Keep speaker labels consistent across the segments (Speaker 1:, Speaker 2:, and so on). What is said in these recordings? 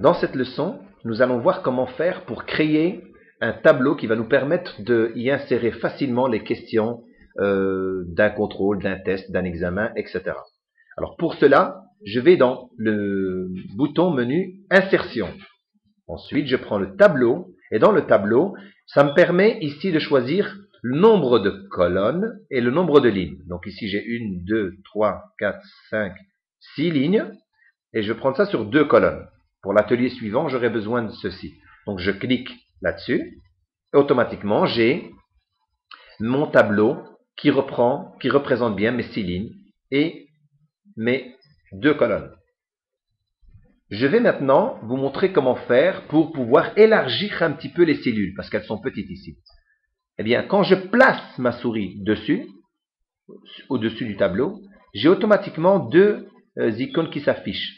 Speaker 1: Dans cette leçon, nous allons voir comment faire pour créer un tableau qui va nous permettre d'y insérer facilement les questions d'un contrôle, d'un test, d'un examen, etc. Alors pour cela, je vais dans le bouton menu Insertion. Ensuite, je prends le tableau et dans le tableau, ça me permet ici de choisir le nombre de colonnes et le nombre de lignes. Donc ici, j'ai 1, 2, 3, 4, 5, 6 lignes et je prends ça sur 2 colonnes. Pour l'atelier suivant, j'aurai besoin de ceci. Donc je clique là-dessus et automatiquement, j'ai mon tableau qui représente bien mes 6 lignes et mes 2 colonnes. Je vais maintenant vous montrer comment faire pour pouvoir élargir un petit peu les cellules, parce qu'elles sont petites ici. Eh bien, quand je place ma souris dessus, au-dessus du tableau, j'ai automatiquement deux icônes qui s'affichent.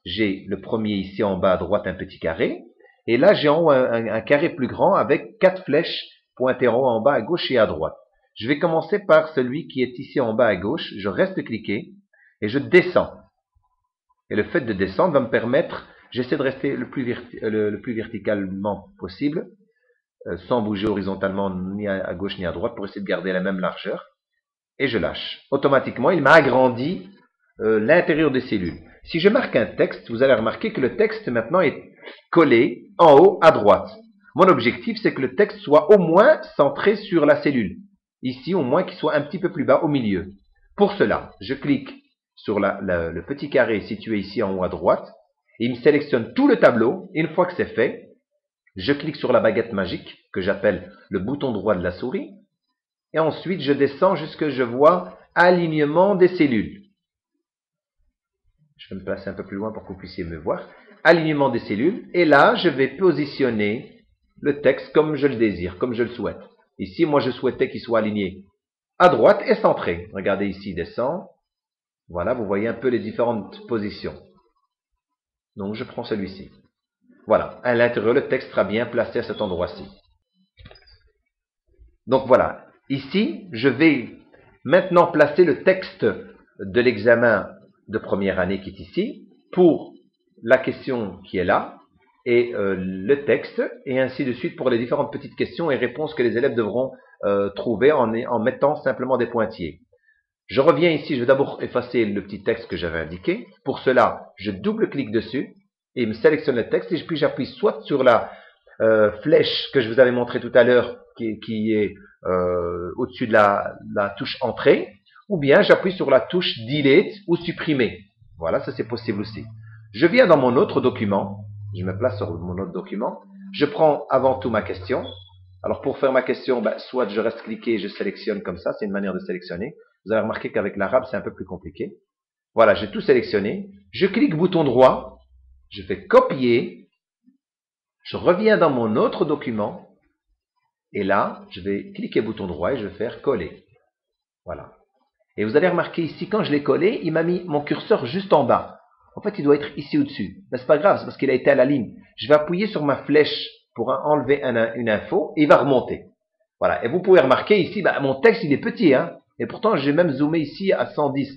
Speaker 1: J'ai le premier ici en bas à droite, un petit carré, et là j'ai en haut un carré plus grand avec 4 flèches pointeront en bas à gauche et à droite. Je vais commencer par celui qui est ici en bas à gauche, je reste cliqué et je descends. Et le fait de descendre va me permettre, j'essaie de rester le plus verticalement possible, sans bouger horizontalement ni à gauche ni à droite pour essayer de garder la même largeur. Et je lâche. Automatiquement, il m'a agrandi l'intérieur des cellules. Si je marque un texte, vous allez remarquer que le texte maintenant est collé en haut à droite. Mon objectif, c'est que le texte soit au moins centré sur la cellule. Ici, au moins qu'il soit un petit peu plus bas au milieu. Pour cela, je clique sur le petit carré situé ici en haut à droite. Et il me sélectionne tout le tableau. Et une fois que c'est fait, je clique sur la baguette magique que j'appelle le bouton droit de la souris. Et ensuite, je descends jusqu'à ce que je vois alignement des cellules. Je vais me placer un peu plus loin pour que vous puissiez me voir. Alignement des cellules. Et là, je vais positionner le texte comme je le désire, comme je le souhaite. Ici, moi, je souhaitais qu'il soit aligné à droite et centré. Regardez ici, descend. Voilà, vous voyez un peu les différentes positions. Donc, je prends celui-ci. Voilà, à l'intérieur, le texte sera bien placé à cet endroit-ci. Donc, voilà. Ici, je vais maintenant placer le texte de l'examen de première année qui est ici pour la question qui est là et le texte et ainsi de suite pour les différentes petites questions et réponses que les élèves devront trouver en mettant simplement des pointillés. Je reviens ici, je vais d'abord effacer le petit texte que j'avais indiqué. Pour cela, je double-clique dessus et il me sélectionne le texte et puis j'appuie soit sur la flèche que je vous avais montré tout à l'heure qui est au-dessus de la touche entrée ou bien j'appuie sur la touche delete ou supprimer. Voilà, ça c'est possible aussi. Je viens dans mon autre document, je me place sur mon autre document, je prends avant tout ma question. Alors pour faire ma question, soit je reste cliqué et je sélectionne comme ça, c'est une manière de sélectionner. Vous avez remarqué qu'avec l'arabe, c'est un peu plus compliqué. Voilà, j'ai tout sélectionné. Je clique bouton droit, je fais copier, je reviens dans mon autre document, et là, je vais cliquer bouton droit et je vais faire coller. Voilà. Et vous allez remarquer ici, quand je l'ai collé, il m'a mis mon curseur juste en bas. En fait, il doit être ici au-dessus. Mais c'est pas grave, c'est parce qu'il a été à la ligne. Je vais appuyer sur ma flèche pour enlever une info et il va remonter. Voilà. Et vous pouvez remarquer ici, mon texte, il est petit, hein. Et pourtant, j'ai même zoomé ici à 110.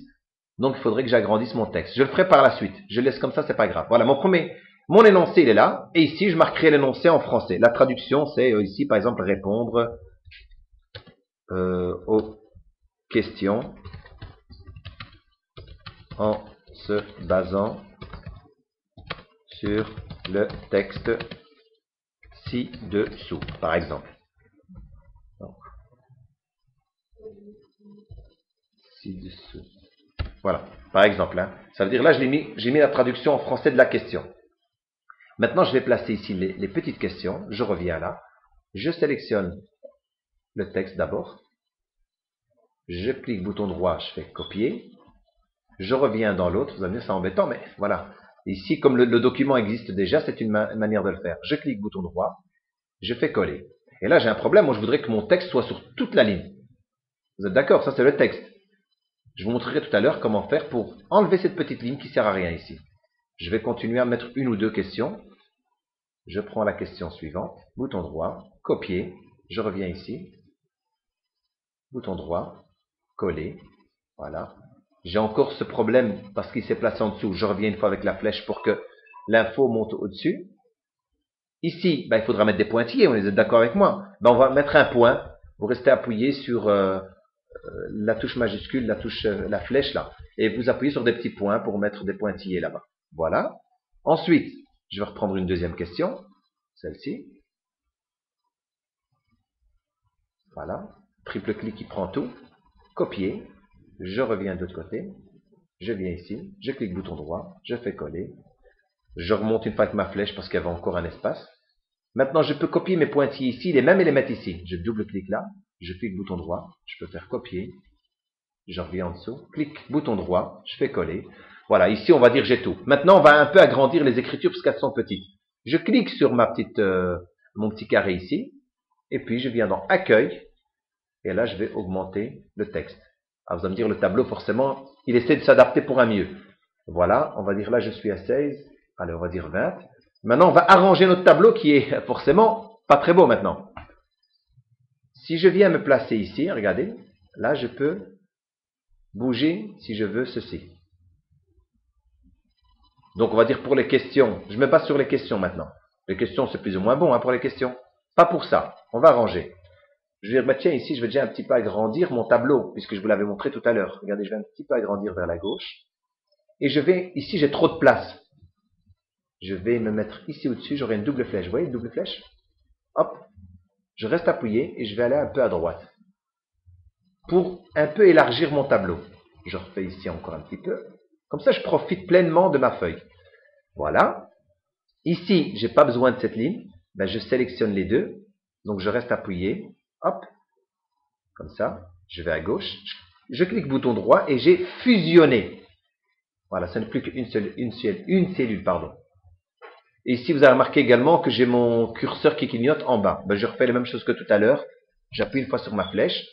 Speaker 1: Donc, il faudrait que j'agrandisse mon texte. Je le ferai par la suite. Je le laisse comme ça, c'est pas grave. Voilà, mon énoncé, il est là. Et ici, je marquerai l'énoncé en français. La traduction, c'est ici, par exemple, répondre aux questions en se basant sur le texte ci-dessous, par exemple. Donc, ci-dessous. Voilà, par exemple. Hein. Ça veut dire là, j'ai mis la traduction en français de la question. Maintenant, je vais placer ici les petites questions. Je reviens là. Je sélectionne le texte d'abord. Je clique bouton droit, je fais copier. Je reviens dans l'autre. Vous allez me dire, c'est embêtant, mais voilà. Ici, comme le document existe déjà, c'est une manière de le faire. Je clique bouton droit. Je fais coller. Et là, j'ai un problème. Moi, je voudrais que mon texte soit sur toute la ligne. Vous êtes d'accord? Ça, c'est le texte. Je vous montrerai tout à l'heure comment faire pour enlever cette petite ligne qui ne sert à rien ici. Je vais continuer à mettre une ou deux questions. Je prends la question suivante. Bouton droit, copier. Je reviens ici. Bouton droit, coller. Voilà. J'ai encore ce problème parce qu'il s'est placé en dessous. Je reviens une fois avec la flèche pour que l'info monte au-dessus. Ici, ben, il faudra mettre des pointillés, on est d'accord avec moi. Ben, on va mettre un point, vous restez appuyé sur la touche majuscule, la flèche là, et vous appuyez sur des petits points pour mettre des pointillés là-bas. Voilà. Ensuite, je vais reprendre une deuxième question, celle-ci. Voilà. Triple clic qui prend tout. Copier. Je reviens de l'autre côté. Je viens ici. Je clique bouton droit. Je fais coller. Je remonte une fois avec ma flèche parce qu'il y avait encore un espace. Maintenant, je peux copier mes pointillés ici, les mêmes et les mettre ici. Je double-clique là. Je clique bouton droit. Je peux faire copier. Je reviens en dessous. Clique bouton droit. Je fais coller. Voilà. Ici, on va dire j'ai tout. Maintenant, on va un peu agrandir les écritures parce qu'elles sont petites. Je clique sur mon petit carré ici. Et puis, je viens dans Accueil. Et là, je vais augmenter le texte. Alors, vous allez me dire, le tableau, forcément, il essaie de s'adapter pour un mieux. Voilà, on va dire là, je suis à 16. Allez, on va dire 20. Maintenant, on va arranger notre tableau qui est forcément pas très beau maintenant. Si je viens me placer ici, regardez, là, je peux bouger si je veux ceci. Donc, on va dire pour les questions, je me base sur les questions maintenant. Les questions, c'est plus ou moins bon pour les questions. Pas pour ça, on va arranger. Je vais dire, bah, tiens, ici, je vais déjà un petit peu agrandir mon tableau, puisque je vous l'avais montré tout à l'heure. Regardez, je vais un petit peu agrandir vers la gauche. Et je vais, ici, j'ai trop de place. Je vais me mettre ici au-dessus, j'aurai une double flèche. Vous voyez, une double flèche? Hop. Je reste appuyé et je vais aller un peu à droite. Pour un peu élargir mon tableau. Je refais ici encore un petit peu. Comme ça, je profite pleinement de ma feuille. Voilà. Ici, j'ai pas besoin de cette ligne. Ben, je sélectionne les deux. Donc, je reste appuyé. Hop. Comme ça. Je vais à gauche. Je clique bouton droit et j'ai fusionné. Voilà, ça n'est plus qu'une cellule, pardon. Et ici, vous avez remarqué également que j'ai mon curseur qui clignote en bas. Ben, je refais la même chose que tout à l'heure. J'appuie une fois sur ma flèche.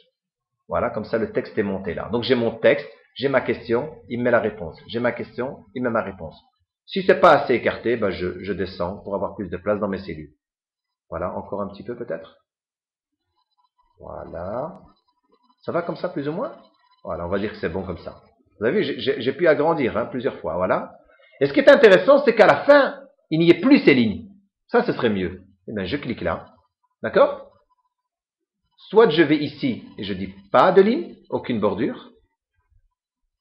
Speaker 1: Voilà, comme ça, le texte est monté là. Donc, j'ai mon texte, j'ai ma question, il me met la réponse. J'ai ma question, il me met ma réponse. Si c'est pas assez écarté, ben, je descends pour avoir plus de place dans mes cellules. Voilà, encore un petit peu peut-être. Voilà. Ça va comme ça, plus ou moins? Voilà, on va dire que c'est bon comme ça. Vous avez vu, j'ai pu agrandir plusieurs fois. Voilà. Et ce qui est intéressant, c'est qu'à la fin, il n'y ait plus ces lignes. Ça, ce serait mieux. Eh bien, je clique là. D'accord? Soit je vais ici et je dis pas de ligne, aucune bordure.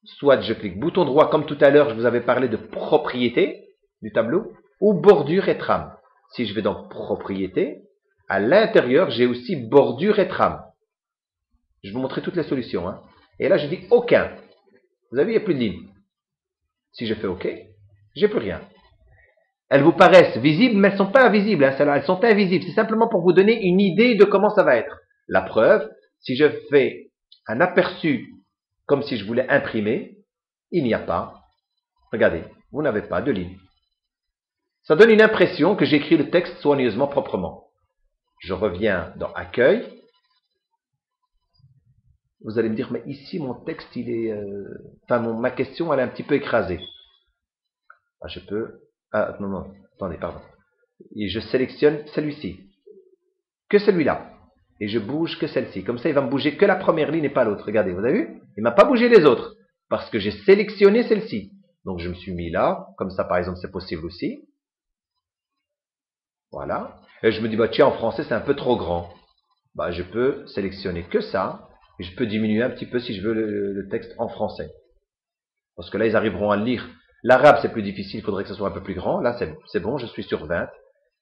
Speaker 1: Soit je clique bouton droit, comme tout à l'heure, je vous avais parlé de propriété du tableau, ou bordure et trame. Si je vais dans propriété, à l'intérieur, j'ai aussi bordure et trame. Je vais vous montrer toutes les solutions. Et là, je dis aucun. Vous avez vu, il n'y a plus de ligne. Si je fais OK, j'ai plus rien. Elles vous paraissent visibles, mais elles ne sont pas invisibles. Elles sont invisibles. C'est simplement pour vous donner une idée de comment ça va être. La preuve, si je fais un aperçu comme si je voulais imprimer, il n'y a pas. Regardez, vous n'avez pas de ligne. Ça donne une impression que j'écris le texte soigneusement, proprement. Je reviens dans Accueil. Vous allez me dire, mais ici, mon texte, il est... ma question, elle est un petit peu écrasée. Ah, je peux... Ah, non, attendez, pardon. Et je sélectionne celui-ci. Que celui-là. Et je bouge que celle-ci. Comme ça, il va me bouger que la première ligne et pas l'autre. Regardez, vous avez vu? Il ne m'a pas bougé les autres. Parce que j'ai sélectionné celle-ci. Donc, je me suis mis là. Comme ça, par exemple, c'est possible aussi. Voilà. Et je me dis, bah, tiens, en français, c'est un peu trop grand. Bah, je peux sélectionner que ça. Et je peux diminuer un petit peu si je veux le texte en français. Parce que là, ils arriveront à le lire. L'arabe, c'est plus difficile. Il faudrait que ce soit un peu plus grand. Là, c'est bon. Je suis sur 20.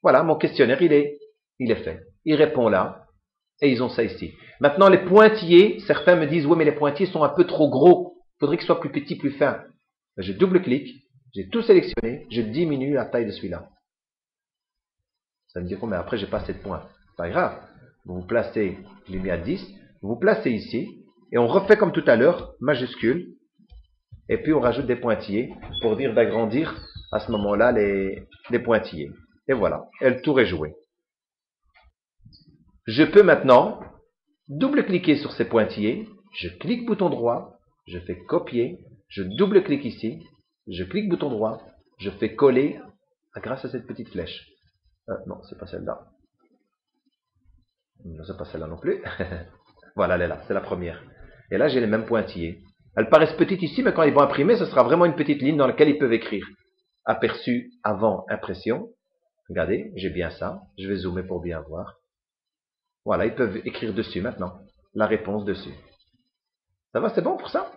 Speaker 1: Voilà, mon questionnaire, il est fait. Il répond là. Et ils ont ça ici. Maintenant, les pointillés, certains me disent, oui, mais les pointillés sont un peu trop gros. Il faudrait qu'ils soient plus petits, plus fins. Je double-clique, j'ai tout sélectionné, je diminue la taille de celui-là. Ça me dit, oh, mais après, j'ai pas assez de points. Pas grave. Vous vous placez, je l'ai mis à 10, vous vous placez ici, et on refait comme tout à l'heure, majuscule, et puis on rajoute des pointillés pour dire d'agrandir à ce moment-là les pointillés. Et voilà, et le tour est joué. Je peux maintenant double-cliquer sur ces pointillés, je clique bouton droit, je fais copier, je double-clique ici, je clique bouton droit, je fais coller grâce à cette petite flèche. Non, c'est pas celle-là. Non, c'est pas celle-là non plus. Voilà, elle est là, c'est la première. Et là, j'ai les mêmes pointillés. Elles paraissent petites ici, mais quand ils vont imprimer, ce sera vraiment une petite ligne dans laquelle ils peuvent écrire. aperçu avant impression. Regardez, j'ai bien ça. Je vais zoomer pour bien voir. Voilà, ils peuvent écrire dessus maintenant, la réponse dessus. Ça va, c'est bon pour ça?